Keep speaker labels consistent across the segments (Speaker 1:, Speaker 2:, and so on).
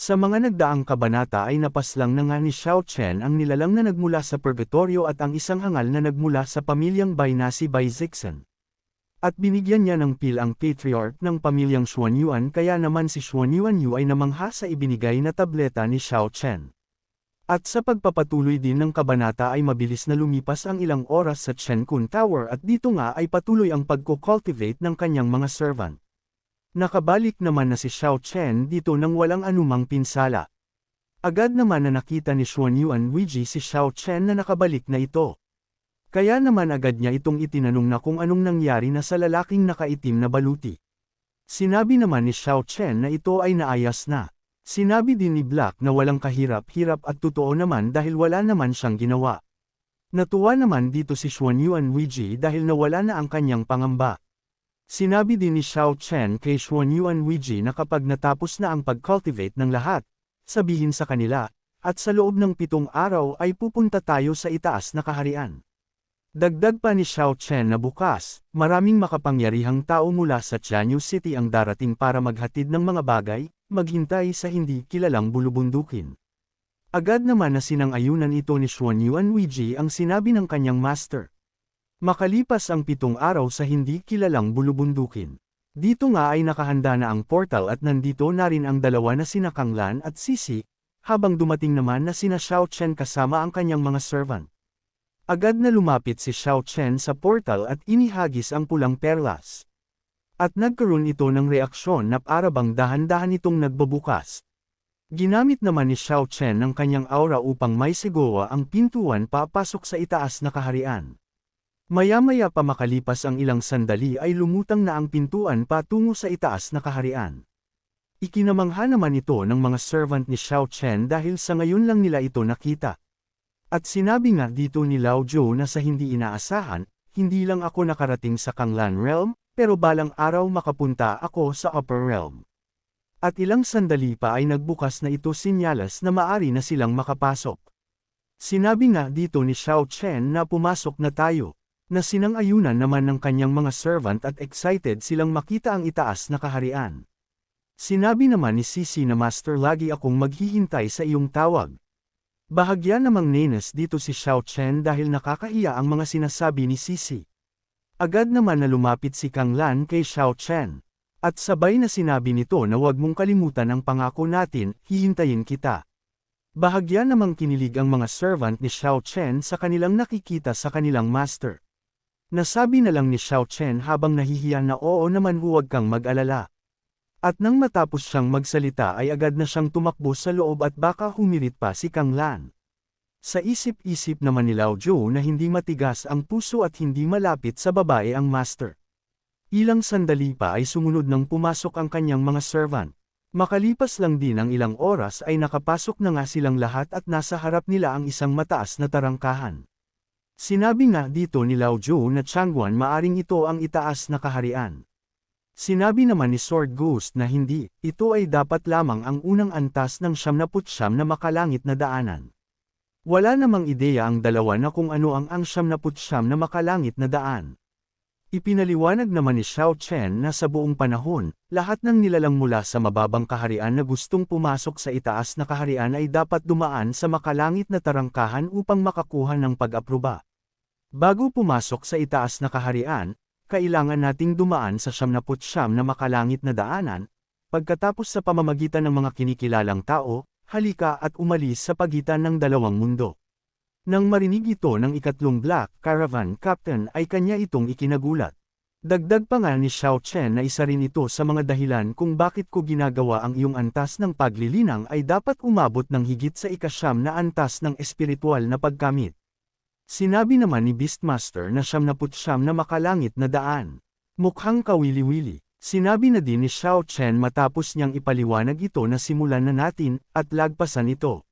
Speaker 1: Sa mga nagdaang kabanata ay napaslang na nga ni Xiao Chen ang nilalang na nagmula sa purgatorio at ang isang hangal na nagmula sa pamilyang Bai na si Bai Zixen. At binigyan niya ng pil ang patriarch ng pamilyang Xuanyuan kaya naman si Xuanyuan Yu ay namangha sa ibinigay na tableta ni Xiao Chen. At sa pagpapatuloy din ng kabanata ay mabilis na lumipas ang ilang oras sa Chen Kun Tower at dito nga ay patuloy ang pagko-cultivate ng kanyang mga servant. Nakabalik naman na si Xiao Chen dito nang walang anumang pinsala. Agad naman na nakita ni Xuanyuan Weiji si Xiao Chen na nakabalik na ito. Kaya naman agad niya itong itinanong na kung anong nangyari na sa lalaking nakaitim na baluti. Sinabi naman ni Xiao Chen na ito ay naayos na. Sinabi din ni Black na walang kahirap-hirap at totoo naman dahil wala naman siyang ginawa. Natuwa naman dito si Xuanyuan Weiji dahil nawala na ang kanyang pangamba. Sinabi din ni Xiao Chen kay Xuanyuan Weiji na kapag natapos na ang pag-cultivate ng lahat, sabihin sa kanila, at sa loob ng 7 araw ay pupunta tayo sa itaas na kaharian. Dagdag pa ni Xiao Chen na bukas, maraming makapangyarihang tao mula sa Jianyu City ang darating para maghatid ng mga bagay, maghintay sa hindi kilalang bulubundukin. Agad naman na sinang-ayunan ito ni Xuanyuan Weiji ang sinabi ng kanyang master. Makalipas ang 7 araw sa hindi kilalang bulubundukin. Dito nga ay nakahanda na ang portal at nandito na rin ang dalawa na sina Kang Lan at Sisi, habang dumating naman na sina Xiao Chen kasama ang kanyang mga servant. Agad na lumapit si Xiao Chen sa portal at inihagis ang pulang perlas. At nagkaroon ito ng reaksyon na parabang dahan-dahan itong nagbabukas. Ginamit naman ni Xiao Chen ang kanyang aura upang may sigawa ang pintuan papasok sa itaas na kaharian. Maya-maya pa makalipas ang ilang sandali ay lumutang na ang pintuan patungo sa itaas na kaharian. Ikinamangha naman ito ng mga servant ni Xiao Chen dahil sa ngayon lang nila ito nakita. At sinabi nga dito ni Lao Zhou na sa hindi inaasahan, hindi lang ako nakarating sa Kanglan Realm, pero balang araw makapunta ako sa Upper Realm. At ilang sandali pa ay nagbukas na ito sinyalas na maari na silang makapasok. Sinabi nga dito ni Xiao Chen na pumasok na tayo. Na sinang-ayunan naman ng kanyang mga servant at excited silang makita ang itaas na kaharian. Sinabi naman ni Sisi na Master lagi akong maghihintay sa iyong tawag. Bahagya namang nenes dito si Xiao Chen dahil nakakahiya ang mga sinasabi ni Sisi. Agad naman na lumapit si Kang Lan kay Xiao Chen. At sabay na sinabi nito na huwag mong kalimutan ang pangako natin, hihintayin kita. Bahagya namang kinilig ang mga servant ni Xiao Chen sa kanilang nakikita sa kanilang master. Nasabi na lang ni Xiao Chen habang nahihiya na oo naman huwag kang mag-alala. At nang matapos siyang magsalita ay agad na siyang tumakbo sa loob at baka humirit pa si Kang Lan. Sa isip-isip naman ni Lao Zhou na hindi matigas ang puso at hindi malapit sa babae ang master. Ilang sandali pa ay sumunod nang pumasok ang kanyang mga servant. Makalipas lang din ang ilang oras ay nakapasok na nga silang lahat at nasa harap nila ang isang mataas na tarangkahan. Sinabi nga dito ni Lao Zhou na Changguan maaring ito ang itaas na kaharian. Sinabi naman ni Sword Ghost na hindi, ito ay dapat lamang ang unang antas ng 99 na makalangit na daanan. Wala namang ideya ang dalawa na kung ano ang 99 na makalangit na daan. Ipinaliwanag naman ni Xiao Chen na sa buong panahon, lahat ng nilalang mula sa mababang kaharian na gustong pumasok sa itaas na kaharian ay dapat dumaan sa makalangit na tarangkahan upang makakuha ng pag-aproba. Bago pumasok sa itaas na kaharian, kailangan nating dumaan sa 99 na makalangit na daanan, pagkatapos sa pamamagitan ng mga kinikilalang tao, halika at umalis sa pagitan ng dalawang mundo. Nang marinig ito ng ikatlong Black Caravan Captain ay kanya itong ikinagulat. Dagdag pa nga ni Xiao Chen na isa rin ito sa mga dahilan kung bakit ko ginagawa ang iyong antas ng paglilinang ay dapat umabot ng higit sa 9 na antas ng espiritual na pagkamit. Sinabi naman ni Beastmaster na 99 na makalangit na daan. Mukhang kawili-wili. Sinabi na din ni Xiao Chen matapos niyang ipaliwanag ito na simulan na natin at lagpasan ito.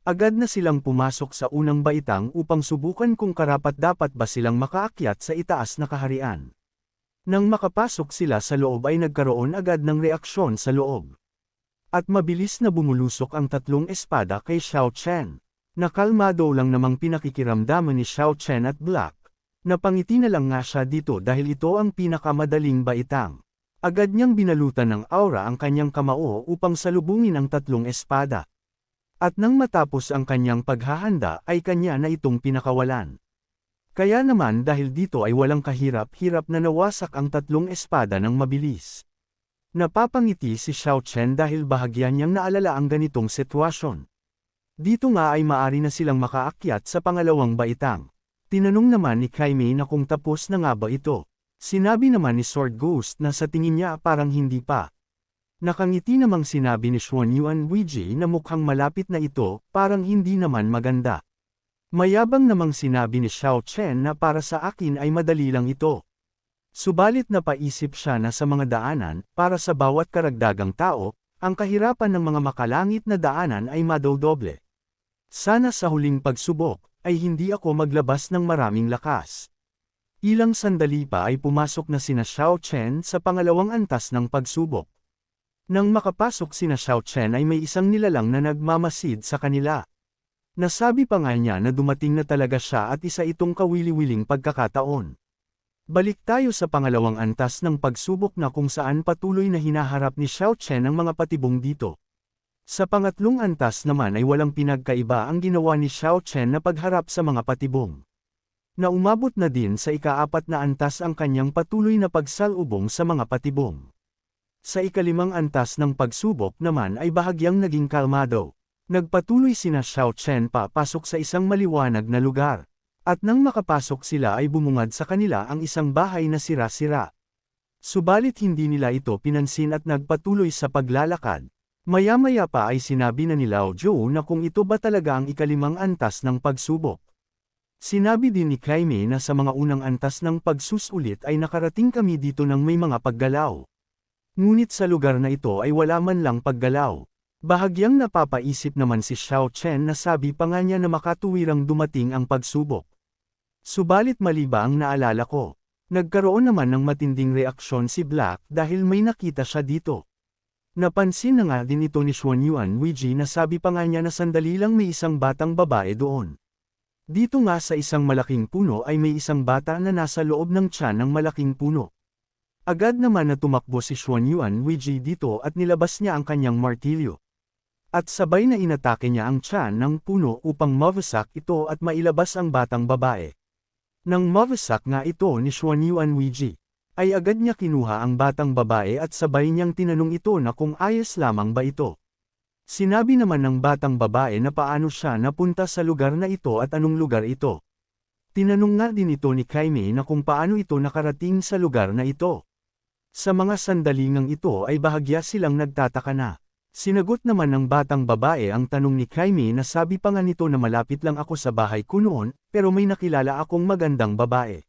Speaker 1: Agad na silang pumasok sa unang baitang upang subukan kung karapat-dapat ba silang makaakyat sa itaas na kaharian. Nang makapasok sila sa loob ay nagkaroon agad ng reaksyon sa loob. At mabilis na bumulusok ang 3 espada kay Xiao Chen. Nakalmado lang namang pinakikiramdaman ni Xiao Chen at Black. Napangiti na lang nga siya dito dahil ito ang pinakamadaling baitang. Agad niyang binalutan ng aura ang kanyang kamao upang salubungin ang tatlong espada. At nang matapos ang kanyang paghahanda ay kanya na itong pinakawalan. Kaya naman dahil dito ay walang kahirap-hirap na nawasak ang tatlong espada ng mabilis. Napapangiti si Xiao Chen dahil bahagya niyang naalala ang ganitong sitwasyon. Dito nga ay maari na silang makaakyat sa pangalawang baitang. Tinanong naman ni Kaimei na kung tapos na nga ba ito. Sinabi naman ni Sword Ghost na sa tingin niya parang hindi pa. Nakangiti namang sinabi ni Xuanyuan Weiji na mukhang malapit na ito, parang hindi naman maganda. Mayabang namang sinabi ni Xiao Chen na para sa akin ay madali lang ito. Subalit napaisip siya na sa mga daanan, para sa bawat karagdagang tao, ang kahirapan ng mga makalangit na daanan ay madoddoble. Sana sa huling pagsubok, ay hindi ako maglabas ng maraming lakas. Ilang sandali pa ay pumasok na sina Xiao Chen sa pangalawang antas ng pagsubok. Nang makapasok sina Xiao Chen ay may isang nilalang na nagmamasid sa kanila. Nasabi pa nga niya na dumating na talaga siya at isa itong kawili-wiling pagkakataon. Balik tayo sa pangalawang antas ng pagsubok na kung saan patuloy na hinaharap ni Xiao Chen ang mga patibong dito. Sa pangatlong antas naman ay walang pinagkaiba ang ginawa ni Xiao Chen na pagharap sa mga patibong. Na umabot na din sa ika-4 na antas ang kanyang patuloy na pagsalubong sa mga patibong. Sa ika-5 antas ng pagsubok naman ay bahagyang naging kalmado. Nagpatuloy sina Xiao Chen papasok sa isang maliwanag na lugar. At nang makapasok sila ay bumungad sa kanila ang isang bahay na sira-sira. Subalit hindi nila ito pinansin at nagpatuloy sa paglalakad. Maya-maya pa ay sinabi na ni Lao Zhou na kung ito ba talaga ang ika-5 antas ng pagsubok. Sinabi din ni Kaimei na sa mga unang antas ng pagsusulit ay nakarating kami dito ng may mga paggalaw. Ngunit sa lugar na ito ay wala man lang paggalaw. Bahagyang napapaisip naman si Xiao Chen na sabi pa nga niya na makatuwirang dumating ang pagsubok. Subalit mali ba ang naalala ko? Nagkaroon naman ng matinding reaksyon si Black dahil may nakita siya dito. Napansin na nga din ito ni Xuanyuan Weiji na sabi pa nga niya na sandali lang may isang batang babae doon. Dito nga sa isang malaking puno ay may isang bata na nasa loob ng tiyan ng malaking puno. Agad naman na tumakbo si Xuanyuan Weiji dito at nilabas niya ang kanyang martilyo. At sabay na inatake niya ang tiyan ng puno upang mawasak ito at mailabas ang batang babae. Nang mawasak nga ito ni Xuanyuan Weiji, ay agad niya kinuha ang batang babae at sabay niyang tinanong ito na kung ayos lamang ba ito. Sinabi naman ng batang babae na paano siya napunta sa lugar na ito at anong lugar ito. Tinanong nga din ito ni Kaimei na kung paano ito nakarating sa lugar na ito. Sa mga sandalingang ito ay bahagya silang nagtataka na. Sinagot naman ng batang babae ang tanong ni Kaimei na sabi pa nga nito na malapit lang ako sa bahay ko noon, pero may nakilala akong magandang babae.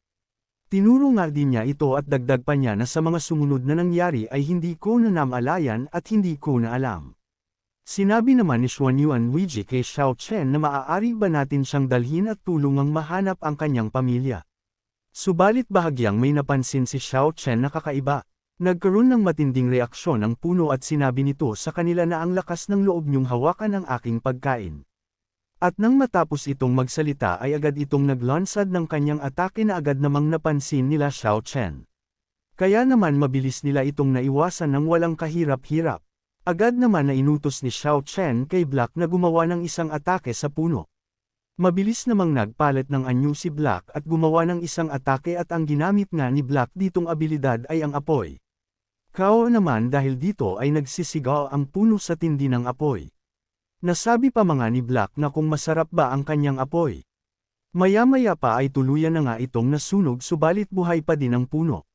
Speaker 1: Tinuro nga din niya ito at dagdag pa niya na sa mga sumunod na nangyari ay hindi ko na namalayan at hindi ko na alam. Sinabi naman ni Xuanyuan Weiji kay Xiao Chen na maaari ba natin siyang dalhin at tulungang mahanap ang kanyang pamilya. Subalit bahagyang may napansin si Xiao Chen na kakaiba. Nagkaroon ng matinding reaksyon ang puno at sinabi nito sa kanila na ang lakas ng loob niyong hawakan ang aking pagkain. At nang matapos itong magsalita ay agad itong naglansad ng kanyang atake na agad namang napansin nila Xiao Chen. Kaya naman mabilis nila itong naiwasan ng walang kahirap-hirap. Agad naman na inutos ni Xiao Chen kay Black na gumawa ng isang atake sa puno. Mabilis namang nagpalit ng anyo si Black at gumawa ng isang atake at ang ginamit nga ni Black ditong abilidad ay ang apoy. Kao naman dahil dito ay nagsisigaw ang puno sa tindi ng apoy. Nasabi pa mga ni Black na kung masarap ba ang kanyang apoy. Maya-maya pa ay tuluyan na nga itong nasunog subalit buhay pa din ang puno.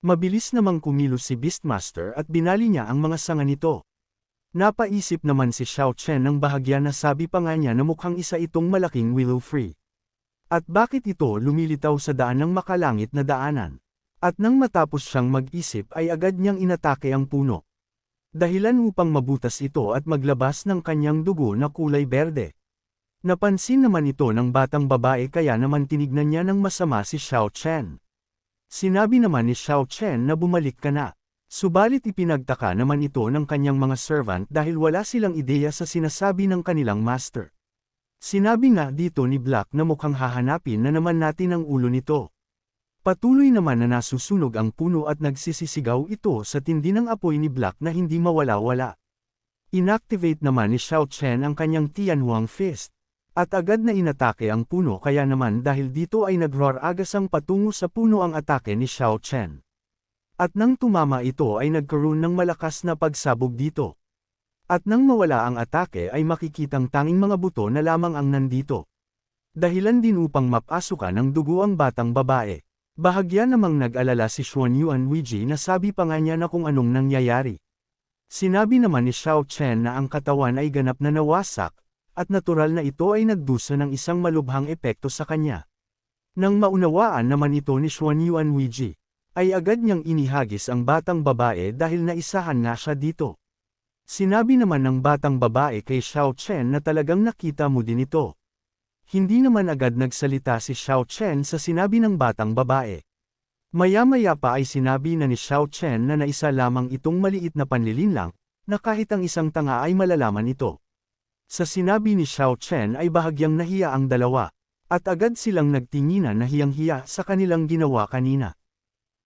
Speaker 1: Mabilis namang kumilos si Beastmaster at binali niya ang mga sanga nito. Napaisip naman si Xiao Chen ng bahagya na sabi pa nga niya na mukhang isa itong malaking willow tree. At bakit ito lumilitaw sa daan ng makalangit na daanan? At nang matapos siyang mag-isip ay agad niyang inatake ang puno. Dahilan upang mabutas ito at maglabas ng kanyang dugo na kulay berde. Napansin naman ito ng batang babae kaya naman tinignan niya ng masama si Xiao Chen. Sinabi naman ni Xiao Chen na bumalik ka na. Subalit ipinagtaka naman ito ng kanyang mga servant dahil wala silang ideya sa sinasabi ng kanilang master. Sinabi nga dito ni Black na mukhang hahanapin na naman natin ang ulo nito. Patuloy naman na nasusunog ang puno at nagsisisigaw ito sa tindi ng apoy ni Black na hindi mawala-wala. Inactivate naman ni Xiao Chen ang kanyang Tianhuang Fist. At agad na inatake ang puno kaya naman dahil dito ay nag-roar agasang patungo sa puno ang atake ni Xiao Chen. At nang tumama ito ay nagkaroon ng malakas na pagsabog dito. At nang mawala ang atake ay makikitang tanging mga buto na lamang ang nandito. Dahilan din upang mapasukan ng dugo ang batang babae. Bahagya namang nag-alala si Xuan Yuan Weiji na sabi pa nga niya na kung anong nangyayari. Sinabi naman ni Xiao Chen na ang katawan ay ganap na nawasak, at natural na ito ay nagdusa ng isang malubhang epekto sa kanya. Nang maunawaan naman ito ni Xuan Yuan Weiji, ay agad niyang inihagis ang batang babae dahil naisahan nga siya dito. Sinabi naman ng batang babae kay Xiao Chen na talagang nakita mo din ito. Hindi naman agad nagsalita si Xiao Chen sa sinabi ng batang babae. Maya-maya pa ay sinabi na ni Xiao Chen na naisa lamang itong maliit na panlilinlang, na kahit ang isang tanga ay malalaman ito. Sa sinabi ni Xiao Chen ay bahagyang nahiya ang dalawa, at agad silang nagtinginan na hiyang-hiya sa kanilang ginawa kanina.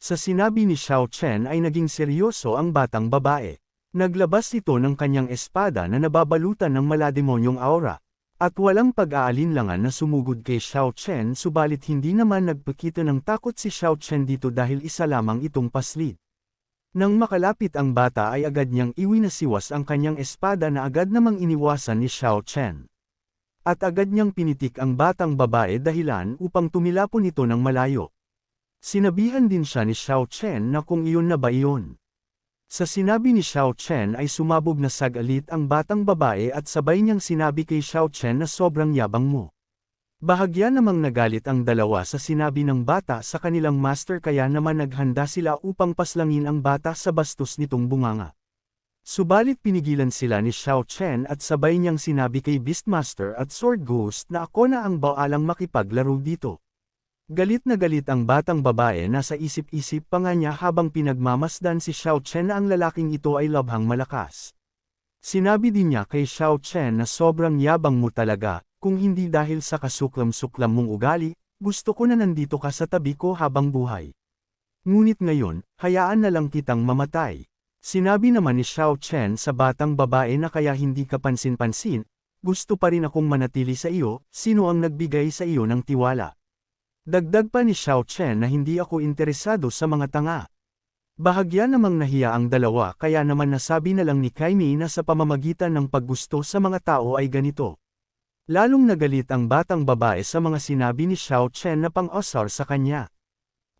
Speaker 1: Sa sinabi ni Xiao Chen ay naging seryoso ang batang babae. Naglabas ito ng kanyang espada na nababalutan ng malademonyong aura, at walang pag-aalinlangan na sumugod kay Xiao Chen subalit hindi naman nagpakita ng takot si Xiao Chen dito dahil isa lamang itong paslid. Nang makalapit ang bata ay agad niyang iwinasiwas ang kanyang espada na agad namang iniwasan ni Xiao Chen. At agad niyang pinitik ang batang babae dahilan upang tumilapon ito ng malayo. Sinabihan din siya ni Xiao Chen na kung iyon na ba iyon. Sa sinabi ni Xiao Chen ay sumabog na sagalit ang batang babae at sabay niyang sinabi kay Xiao Chen na sobrang yabang mo. Bahagya namang nagalit ang dalawa sa sinabi ng bata sa kanilang master kaya naman naghanda sila upang paslangin ang bata sa bastos nitong bunganga. Subalit pinigilan sila ni Xiao Chen at sabay niyang sinabi kay Beastmaster at Sword Ghost na ako na ang baalang makipaglaro dito. Galit na galit ang batang babae na sa isip-isip pa nga niya habang pinagmamasdan si Xiao Chen na ang lalaking ito ay lubhang malakas. Sinabi din niya kay Xiao Chen na sobrang yabang mo talaga. Kung hindi dahil sa kasuklam-suklam mong ugali, gusto ko na nandito ka sa tabi ko habang buhay. Ngunit ngayon, hayaan na lang kitang mamatay. Sinabi naman ni Xiao Chen sa batang babae na kaya hindi ka pansin-pansin, gusto pa rin akong manatili sa iyo, sino ang nagbigay sa iyo ng tiwala. Dagdag pa ni Xiao Chen na hindi ako interesado sa mga tanga. Bahagya namang nahiya ang dalawa kaya naman nasabi na lang ni Kaimi na sa pamamagitan ng paggusto sa mga tao ay ganito. Lalong nagalit ang batang babae sa mga sinabi ni Xiao Chen na pang-asar sa kanya.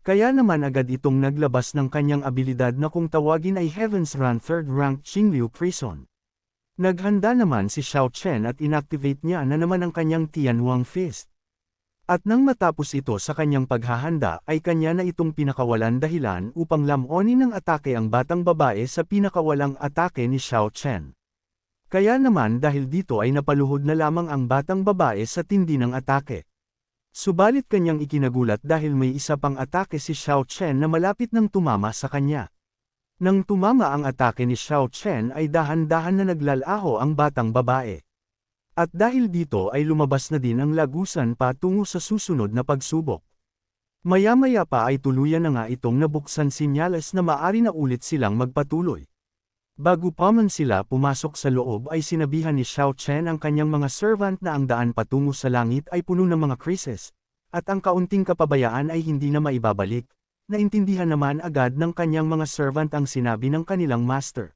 Speaker 1: Kaya naman agad itong naglabas ng kanyang abilidad na kung tawagin ay Heaven's Run 3rd Rank Qingliu Prison. Naghanda naman si Xiao Chen at inactivate niya na naman ang kanyang Tianhuang Fist. At nang matapos ito sa kanyang paghahanda ay kanya na itong pinakawalan dahilan upang lamunin ng atake ang batang babae sa pinakawalang atake ni Xiao Chen. Kaya naman dahil dito ay napaluhod na lamang ang batang babae sa tindi ng atake. Subalit kanyang ikinagulat dahil may isa pang atake si Xiao Chen na malapit nang tumama sa kanya. Nang tumama ang atake ni Xiao Chen ay dahan-dahan na naglalaho ang batang babae. At dahil dito ay lumabas na din ang lagusan patungo sa susunod na pagsubok. Maya-maya pa ay tuluyan na nga itong nabuksan sinyales na maari na ulit silang magpatuloy. Bago pa man sila pumasok sa loob ay sinabihan ni Xiao Chen ang kanyang mga servant na ang daan patungo sa langit ay puno ng mga krises, at ang kaunting kapabayaan ay hindi na maibabalik. Naintindihan naman agad ng kanyang mga servant ang sinabi ng kanilang master.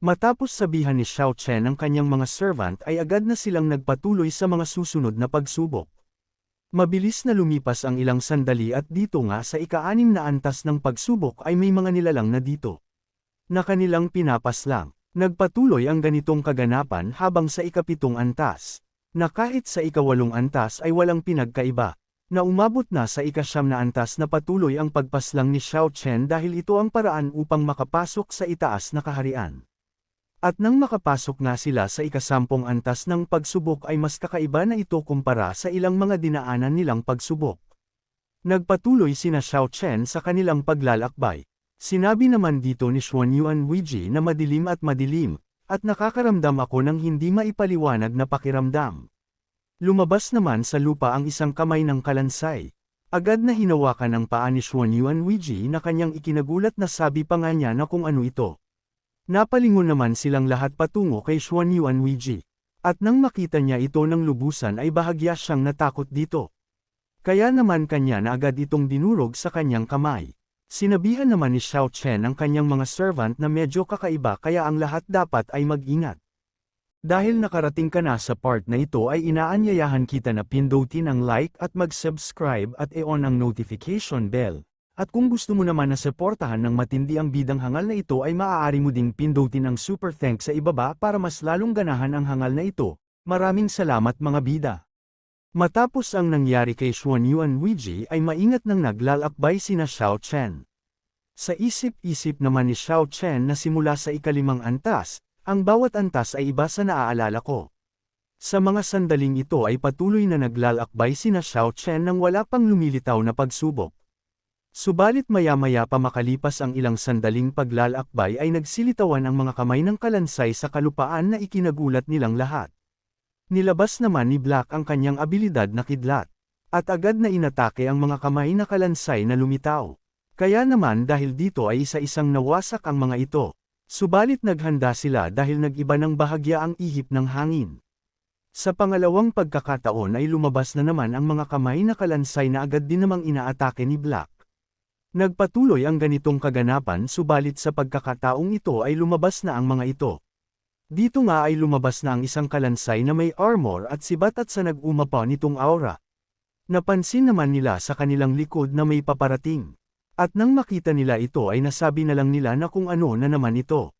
Speaker 1: Matapos sabihan ni Xiao Chen ang kanyang mga servant ay agad na silang nagpatuloy sa mga susunod na pagsubok. Mabilis na lumipas ang ilang sandali at dito nga sa ika-6 na antas ng pagsubok ay may mga nilalang na dito. Na kanilang pinapaslang. Nagpatuloy ang ganitong kaganapan habang sa ika-7 antas, na kahit sa ika-8 antas ay walang pinagkaiba, na umabot na sa ika-9 na antas na patuloy ang pagpaslang ni Xiao Chen dahil ito ang paraan upang makapasok sa itaas na kaharian. At nang makapasok nga sila sa ika-10 antas ng pagsubok ay mas kakaiba na ito kumpara sa ilang mga dinaanan nilang pagsubok. Nagpatuloy sina Xiao Chen sa kanilang paglalakbay. Sinabi naman dito ni Xuan Yuan Weiji na madilim at nakakaramdam ako ng hindi maipaliwanag na pakiramdam. Lumabas naman sa lupa ang isang kamay ng kalansay. Agad na hinawakan ang paa ni Xuan Yuanwiji na kanyang ikinagulat na sabi pa nga niya na kung ano ito. Napalingon naman silang lahat patungo kay Xuan Yuanwiji. At nang makita niya ito ng lubusan ay bahagya siyang natakot dito. Kaya naman kanya na agad itong dinurog sa kanyang kamay. Sinabihan naman ni Xiao Chen ang kanyang mga servant na medyo kakaiba kaya ang lahat dapat ay mag-ingat. Dahil nakarating ka na sa part na ito ay inaanyayahan kita na pindutin ang like at mag-subscribe at i-on ang notification bell. At kung gusto mo naman na suportahan ng matindi ang bidang hangal na ito ay maaari mo ding pindutin ang super thanks sa ibaba para mas lalong ganahan ang hangal na ito. Maraming salamat mga bida. Matapos ang nangyari kay Xuan Yuanwiji ay maingat nang naglalakbay sina Xiao Chen. Sa isip-isip naman ni Xiao Chen na simula sa ikalimang antas, ang bawat antas ay iba sa naaalala ko. Sa mga sandaling ito ay patuloy na naglalakbay sina Xiao Chen nang wala pang lumilitaw na pagsubok. Subalit maya-maya pa makalipas ang ilang sandaling paglalakbay ay nagsilitawan ang mga kamay ng kalansay sa kalupaan na ikinagulat nilang lahat. Nilabas naman ni Black ang kanyang abilidad na kidlat. At agad na inatake ang mga kamay na kalansay na lumitaw. Kaya naman dahil dito ay isa-isang nawasak ang mga ito. Subalit naghanda sila dahil nag-iba ng bahagya ang ihip ng hangin. Sa pangalawang pagkakataon ay lumabas na naman ang mga kamay na kalansay na agad din namang inaatake ni Black. Nagpatuloy ang ganitong kaganapan subalit sa pagkakataong ito ay lumabas na ang mga ito. Dito nga ay lumabas na ang isang kalansay na may armor at sibat at sa nag-umapa nitong aura. Napansin naman nila sa kanilang likod na may paparating. At nang makita nila ito ay nasabi na lang nila na kung ano na naman ito.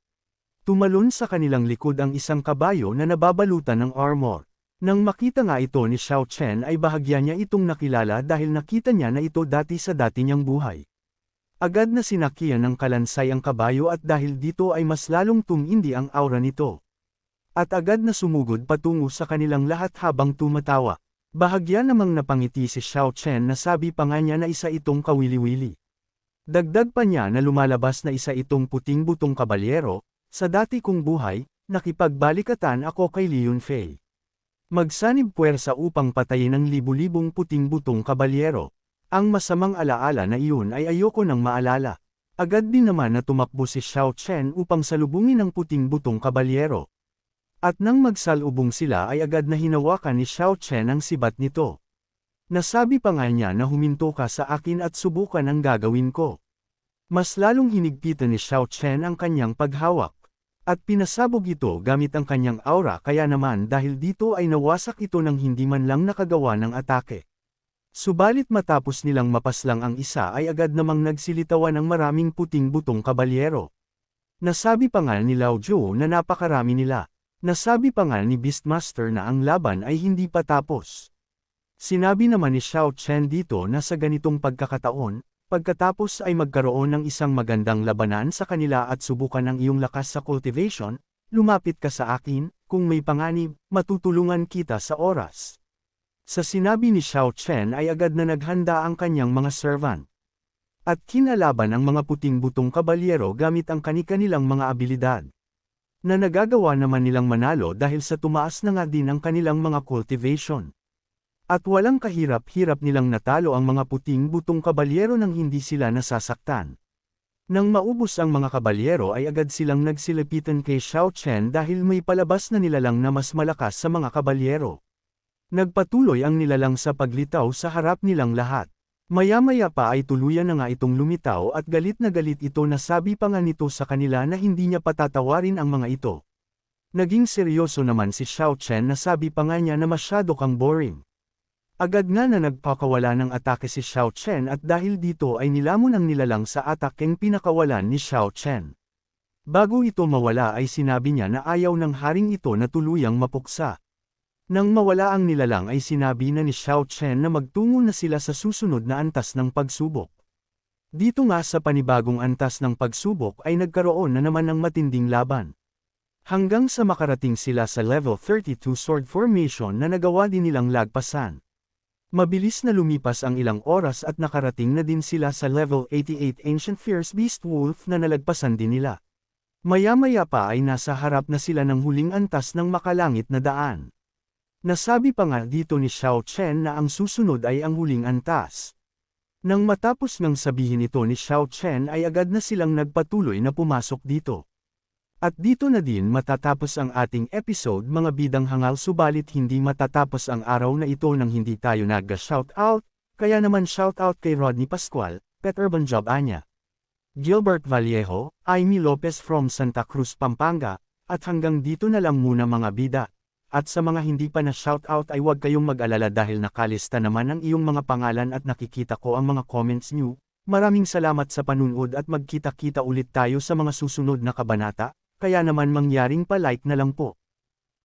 Speaker 1: Tumalon sa kanilang likod ang isang kabayo na nababalutan ng armor. Nang makita nga ito ni Xiao Chen ay bahagya niya itong nakilala dahil nakita niya na ito dati sa dati niyang buhay. Agad na sinakyan ng kalansay ang kabayo at dahil dito ay mas lalong tumindi ang aura nito. At agad na sumugod patungo sa kanilang lahat habang tumatawa. Bahagya namang napangiti si Xiao Chen na sabi pa nga niya na isa itong kawili-wili. Dagdag pa niya na lumalabas na isa itong puting butong kabalyero, sa dati kong buhay, nakipagbalikatan ako kay Liyun Fei. Magsanib puwersa upang patayin ang libu-libong puting butong kabalyero. Ang masamang alaala na iyon ay ayoko nang maalala. Agad din naman na tumakbo si Xiao Chen upang salubungin ang puting butong kabalyero. At nang magsalubong sila ay agad na hinawakan ni Xiao Chen ang sibat nito. Nasabi pa nga niya na huminto ka sa akin at subukan ang gagawin ko. Mas lalong hinigpitan ni Xiao Chen ang kanyang paghawak. At pinasabog ito gamit ang kanyang aura kaya naman dahil dito ay nawasak ito ng hindi man lang nakagawa ng atake. Subalit matapos nilang mapaslang ang isa ay agad namang nagsilitawan ng maraming puting butong kabalyero. Nasabi pa nga ni Lao Zhou na napakarami nila. Nasabi pa nga ni Beastmaster na ang laban ay hindi pa tapos. Sinabi naman ni Xiao Chen dito na sa ganitong pagkakataon, pagkatapos ay magkaroon ng isang magandang labanan sa kanila at subukan ang iyong lakas sa cultivation, lumapit ka sa akin, kung may panganib, matutulungan kita sa oras. Sa sinabi ni Xiao Chen ay agad na naghanda ang kanyang mga servant. At kinalaban ang mga puting butong kabalyero gamit ang kani-kanilang mga abilidad. Na nagagawa naman nilang manalo dahil sa tumaas na nga din ang kanilang mga cultivation. At walang kahirap-hirap nilang natalo ang mga puting butong kabalyero nang hindi sila nasasaktan. Nang maubos ang mga kabalyero ay agad silang nagsilipitan kay Xiao Chen dahil may palabas na nilalang na mas malakas sa mga kabalyero. Nagpatuloy ang nilalang sa paglitaw sa harap nilang lahat. Maya-maya pa ay tuluyan na nga itong lumitaw at galit na galit ito na sabi pa nga nito sa kanila na hindi niya patatawarin ang mga ito. Naging seryoso naman si Xiao Chen na sabi pa nga niya na masyado kang boring. Agad nga na nagpakawala ng atake si Xiao Chen at dahil dito ay nilamon ang nilalang sa atakeng pinakawalan ni Xiao Chen. Bago ito mawala ay sinabi niya na ayaw ng haring ito na tuluyang mapuksa. Nang mawala ang nilalang ay sinabi na ni Xiao Chen na magtungo na sila sa susunod na antas ng pagsubok. Dito nga sa panibagong antas ng pagsubok ay nagkaroon na naman ng matinding laban. Hanggang sa makarating sila sa level 32 sword formation na nagawa din nilang lagpasan. Mabilis na lumipas ang ilang oras at nakarating na din sila sa level 88 Ancient Fierce Beast Wolf na nalagpasan din nila. Maya-maya pa ay nasa harap na sila ng huling antas ng makalangit na daan. Nasabi pa nga dito ni Xiao Chen na ang susunod ay ang huling antas. Nang matapos ngang sabihin ito ni Xiao Chen ay agad na silang nagpatuloy na pumasok dito. At dito na din matatapos ang ating episode mga bidang hangal, subalit hindi matatapos ang araw na ito nang hindi tayo nag-shoutout, kaya naman shoutout kay Rodney Pascual, Pet Urban Job Anya, Gilbert Vallejo, Aimee Lopez from Santa Cruz, Pampanga, at hanggang dito na lang muna mga bida. At sa mga hindi pa na shoutout ay huwag kayong mag-alala dahil nakalista naman ang iyong mga pangalan at nakikita ko ang mga comments nyo. Maraming salamat sa panunood at magkita-kita ulit tayo sa mga susunod na kabanata, kaya naman mangyaring pa-like na lang po.